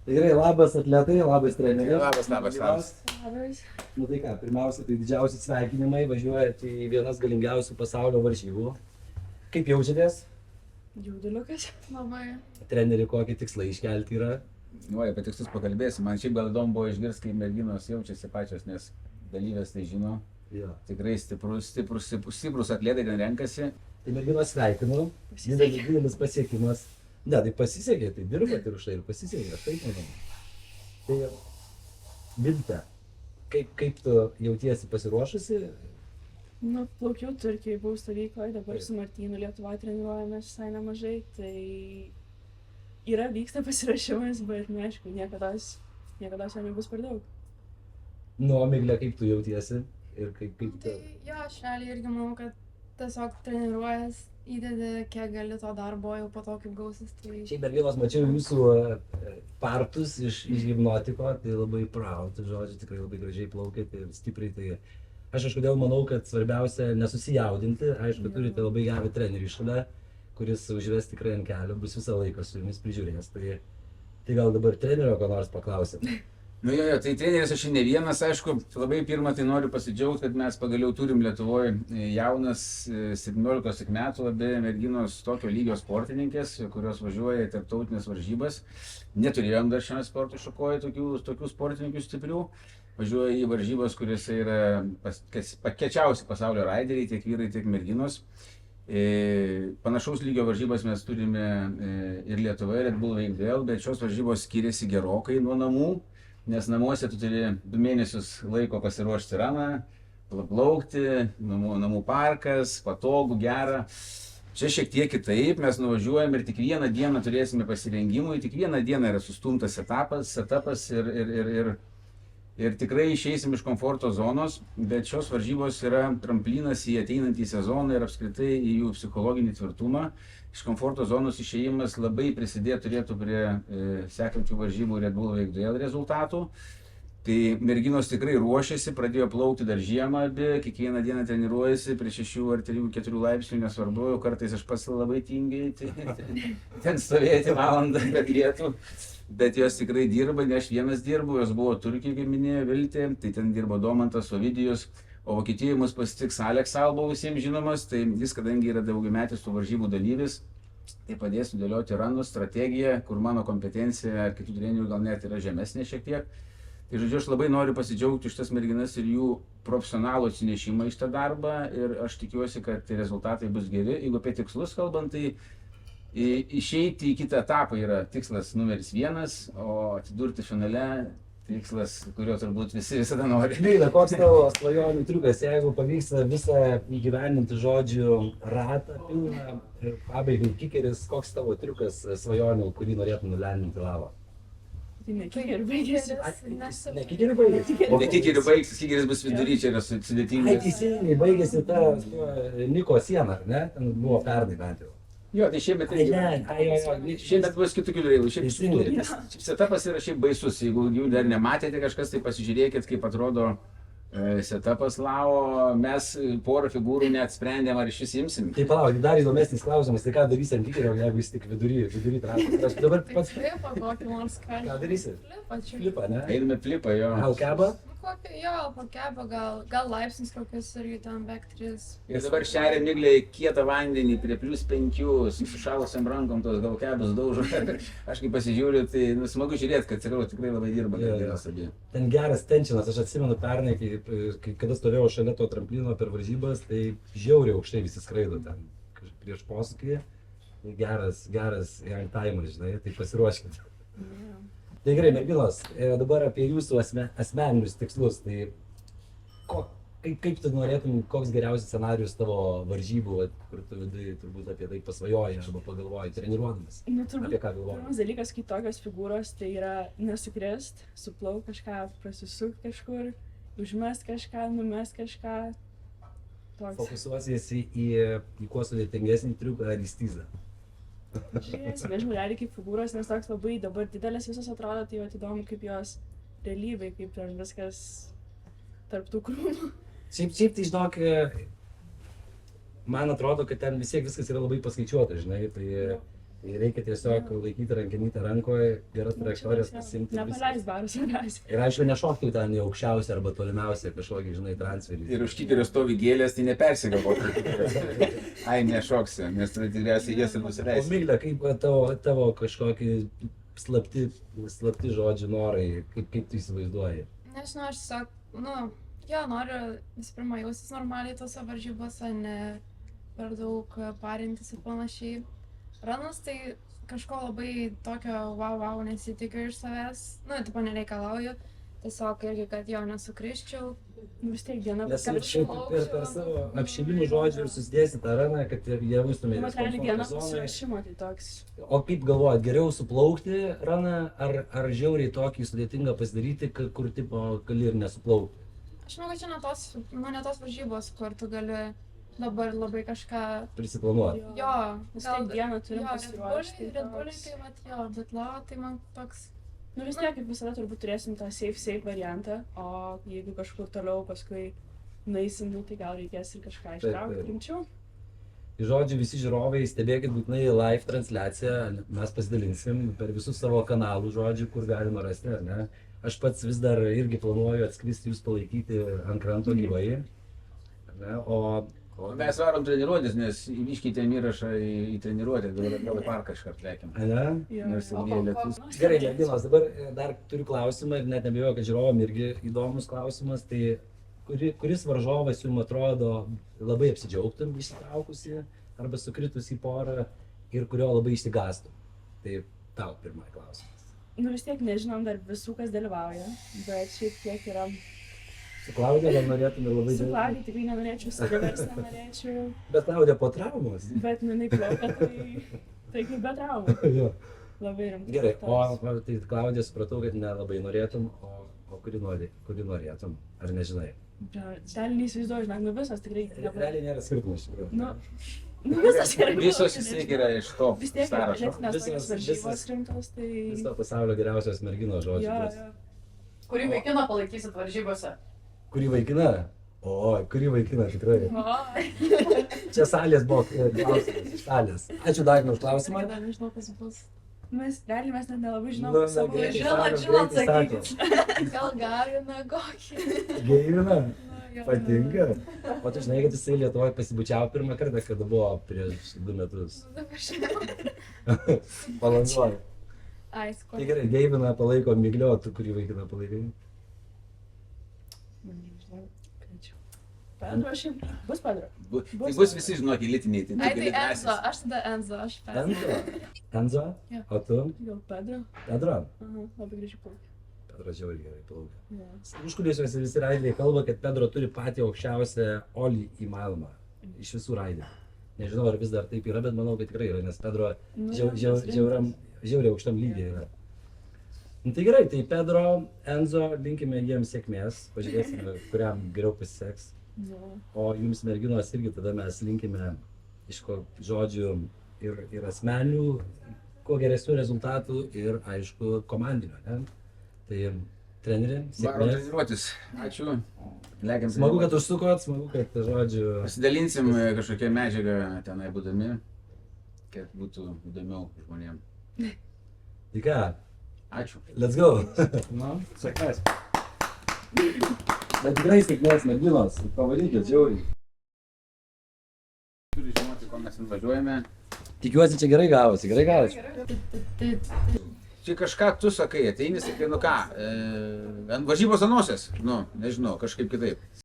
Tai gerai, labas atletai, labas treneri. Labas. Nu tai ką, pirmiausia, tai didžiausi sveikinimai, važiuojate į vienas galingiausių pasaulio varžybų. Kaip jaučiatės? Jauduliukas. Labai. Treneri, kokie tikslai iškelti yra? Nu, apie tikslus pakalbėsim. Man šiaip gal įdomu buvo išgirsti, kaip merginos jaučiasi pačios, nes dalyvės tai žino. Jo. Tikrai stiprus atletai ten renkasi. Tai merginos sveikinu. Didelis pasiekimas. Ne, tai pasisekė, tai dirbat ir už tai ir pasisekė, aš taip manau. Tai Vilte, kaip tu jautiesi pasiruošusi? Nu, plaukiau Turkijoje, buvau stovykloje, dabar su Martynu Lietuvoje treniruojamės visai nemažai, tai vyksta pasiruošimas, bet neaišku, niekada jo nebus per daug. Nu, Miglė, kaip tu jautiesi? Ir kaip tu... Tai jo, aš realiai irgi manau, kad tiesiog treniruojas, įdedi kiek gali to darbo, jau po to kaip gausis. Tai... Šiaip merginos, mačiau jūsų partus iš Hipnotiko, tai labai proud, žodžiu, tikrai labai gražiai plaukėte ir stipriai. Tai aš kažkodėl manau, kad svarbiausia nesusijaudinti, aišku, turite labai gerą trenerį šalia, kuris užves tikrai ant kelio, bus visą laiką su jumis prižiūrės. Tai gal dabar trenerio ko nors paklausim? Nu jo, tai treneris aš ne vienas, aišku, labai pirmą tai noriu pasidžiaugti, kad mes pagaliau turim Lietuvoje jaunas 17 metų abi merginos tokio lygio sportininkės, kurios važiuoja į tarptautinės varžybas. Neturėjom dar šiame sporto šakoje tokių sportininkų stiprių. Važiuoja į varžybas, kuriuose yra pakiečiausi pasaulio raideriai, tiek vyrai, tiek merginos. Panašaus lygio varžybas mes turime ir Lietuvoje, Red Bull Veikdėl, bet šios varžybos skiriasi gerokai nuo namų. Nes namuose tu turi 2 mėnesius laiko pasiruošti raną, plaukti, namų parkas, patogu, gera. Čia šiek tiek kitaip, mes nuvažiuojam ir tik vieną dieną turėsime pasirengimui, tik vieną dieną yra sustumtas setapas ir tikrai išeisim iš komforto zonos, bet šios varžybos yra tramplinas į ateinantį sezoną ir apskritai į jų psichologinį tvirtumą. Iš komforto zonos išėjimas labai prisidėti turėtų prie sekančių varžybų Red Bull Veikdėl rezultatų. Tai merginos tikrai ruošiasi, pradėjo plaukti dar žiemą, kiekvieną dieną treniruojasi prie 6 ar 3-4 laipsnių, nesvarbu, kartais aš pats labai tingiai ten stovėti valandą, kad lietų. Bet jos tikrai dirba, ne aš vienas dirbu, jos buvo Turkijoje, kaip minėjo Viltė, tai ten dirbo Domantas, Ovidijus, o Vokietijoje mus pasitiks Alex Alba visiems žinomas, tai jis, kadangi yra daugiametis tų varžybų dalyvis, tai padės sudėlioti ranus, strategiją, kur mano kompetencija ar kitų trenerių gal net yra žemesnė šiek tiek. Tai žodžiu, aš labai noriu pasidžiaugti šitas merginas ir jų profesionalų atsinešimą iš tą darbą ir aš tikiuosi, kad rezultatai bus geri. Jeigu apie tikslus kalbant, tai išeiti į kitą etapą yra tikslas numeris 1, o atsidurti finale tikslas, kurio turbūt visi visada nori. Gaila, koks tavo svajonių triukas, jeigu pavyksta visą įgyvendinti žodžių ratą pilną ir pabaigai kikeris, koks tavo triukas svajonių, kurį norėtum nulendinti lavą? Tai ne kikerių baigėsi. Ne kikerių baigėsi? Ne kikerių baigsis, kikeris bus vidury, čia yra sudėtingas. Ai, teisingai, baigėsi ta Niko siena, ar ne? Ten buvo pernai bent jau. Jo, tai šiemet šiemet bus kitokių reilų. Šiaip setapas yra šiaip baisus, jeigu jų dar nematėte kažkas, tai pasižiūrėkit, kaip atrodo setapas Lao. Mes porą figūrų net sprendėm, ar iš vis imsim. Tai palauk, dar įdomesnis klausimas, tai ką darysi ant kikerio, jeigu jis tik vidury transportas. Dabar pats... Flipą kokį nors ką. Ką darysi? Flipą, ne? Einame flipą, jo. Gal kebą? Jo, po kebą, gal laipsnis kokius irgi ten back 3. Ir dabar šeria Miglė į kietą vandenį prie +5, su sušalusiam rankom tos gal kebus daužo. Aš kaip pasižiūriu, tai smagu žiūrėti, kad tikrai labai dirba. Ten geras tensionas, aš atsimenu pernai, kada stovėjau šalia to tramplino per varžybas, tai žiauriai aukštai visi skraido ten prieš posūkį. Geras young timer, žinai, tai pasiruoškit. Tai gerai, merginos, dabar apie jūsų asmeninius tikslus, tai kaip tu norėtum, koks geriausias scenarijus tavo varžybų, kur tu vidai turbūt apie tai pasvajoji arba pagalvoji, treniruodamas? Apie ką galvoji? Pirmas dalykas, kai tokios figūros, tai yra nesukrist, suplauk kažką, prasisukt kažkur, užmest kažką, numest kažką. Fokusuosiesi į kuo sudėtingesnį triuką ar į stizą? Žiūrėsime, realiai kaip figūros, nes toks labai dabar didelės visos atrodo, tai jau įdomu kaip jos realybėj, kaip ten viskas tarp tų krūmų. Šiaip tai žinok, man atrodo, kad ten vis tiek viskas yra labai paskaičiuota, žinai, tai Tai reikia tiesiog laikyti rankenytę rankoje, geras trajektorijas pasimti. Nepaleis barus svarbiausia. Ir aišku, nešokti ten į aukščiausią arba tolimiausią kažkokį, žinai, transferį. Ir už kiterio stovi gėlės, tai nepersigalvoti. Ai, nešoksiu, nes tada tikriausiai jas ir O nusileisi. Miglė, kaip tavo kažkokį slapti žodžių norai, kaip tu įsivaizduoji? Nežinau, aš tiesiog, jo, noriu visų pirma jaustis normaliai tose varžybose, ne per daug parintis ir panašiai. Ranas tai kažko labai tokio wow nesitikiu iš savęs, tipo nereikalauju, tiesiog irgi, kad jo nesukrisčiau. Vis tiek diena Nes šiaip per savo apšilimų žodžių ir susidėsi tą raną, kad jie būstumėte Materialiai diena komforto zonoje. pasirašymo, tai toks. O kaip galvojat, geriau suplaukti raną, ar žiauriai tokį sudėtingą pasidaryti, kur tipo gali ir nesuplaukti? Aš manau, kad čia ne tos varžybos, kur tu gali dabar labai kažką, Prisiplanuoti. jo, Vis tiek dieną turim jo, pasiruošti. Red Bulliai, tai vat, jo, bet lava, tai man toks, Vis tiek, kaip visada, turbūt turėsim tą safe variantą, o jeigu kažkur toliau paskui nueisim, tai gal reikės ir kažką ištraukti rimčiau. Žodžiu, visi žiūrovai, stebėkit būtinai live transliaciją, mes pasidalinsim per visus savo kanalų žodžių, kur galima rasti, ar ne? Aš pats vis dar irgi planuoju atskristi jūs palaikyti ant kranto gyvai, ar ne? O Mes varom treniruotis, nes įvyškite įrašą į treniruotę, gal į parką iškart lekiam. ne? Nors ilgai lietus. Gerai, merginos, dabar dar turiu klausimą ir net nebejoju, kad žiūrovam irgi įdomus klausimas. Tai kuris varžovas jums atrodo labai apsidžiaugtum įsitraukusi arba sukritus į porą ir kurio labai išsigąstum? Tai tau pirmai klausimas. Vis tiek nežinom dar visų, kas dalyvauja, bet šiek tiek yra. Su Klaudija gal norėtum ir labai Su Klaudija tikrai nenorėčiau, su Rivers nenorėčiau, Bet Klaudija po traumos. bet jinai plaukia, tai kaip be traumų. Jo. Labai rimtai. Gerai, o tai Klaudija supratau, kad nelabai norėtum, o kuri norėtum, ar nežinai? Realiai neįsivaizduoju, žinok, visas tikrai. Realiai nėra skirtumo iš tikrųjų. Visas yra. Visos vis tiek yra iš to Vis tiek yra sąrašo. atletinės tokios Visas- varžybos rimtos, tai. Viso pasaulio geriausios merginos žodžiu. Jo, bus. jo. Kurį vaikiną palaikysit varžybose? Kurį vaikiną? O, kurį vaikiną tikrai. Čia salės buvo klausimas iš salės. Ačiū Dagnai už klausimą. dar nežinau, kas bus. Mes net nelabai žinom Nu, savo greitai varžybų. sakom, greitai sakom. Gal Garina kokį. Geirina, Jo. patinka. O tu žinai, kad jisai Lietuvoje pasibučiavo pirmą kartą, kada buvo prieš 2 metus. Palangoje. Ai, sko. Tai gerai, Geivina palaiko Miglio, tu kurį vaikiną palaikai? Pedro šiaip. Bus Pedro. Tai bus visi, žinok, elitiniai. Tai Ai, gali tai Enzo, drąsiai. aš tada Enzo, aš Pedro. Enzo? Enzo? Jo. O tu? Gal Pedro? Pedro? Aha, labai gražiai plaukia. Pedro žiauriai gerai plaukia. Jo. Užkulisiuose visi raideriai kalba, kad Pedro turi patį aukščiausią olį įmanomą iš visų raiderių. Nežinau, ar vis dar taip yra, bet manau, kad tikrai yra, nes Pedro Nu, žiauriai aukštam lygiai yra. Nu, tai gerai, tai Pedro, Enzo, linkime jiems sėkmės, pažiūrėsime, kuriam geriau pasiseks. Jo. O jums merginos irgi tada mes linkime iš ko žodžių ir asmenių, kuo geresnių rezultatų ir aišku komandinio, ne? Tai treneri, Varom sėkmės. treniruotis. Ačiū. Lekiam. Smagu, kad užsukot, smagu, kad žodžiu. Pasidalinsim kažkokią medžiagą tenai būdami, kad būtų įdomiau žmonėms. Tai ką, Ačiū. let's go. Nu, sėkmės. Bet tikrai sėkmės merginos, pavarykit, žiauriai. Turi žinoti, ko mes ten važiuojame. Tikiuosi, čia gerai gavosi, gerai gavosi. Čia kažką tu sakai, ateini, sakai, nu ką, ant varžybos anosies, nu, nežinau, kažkaip kitaip.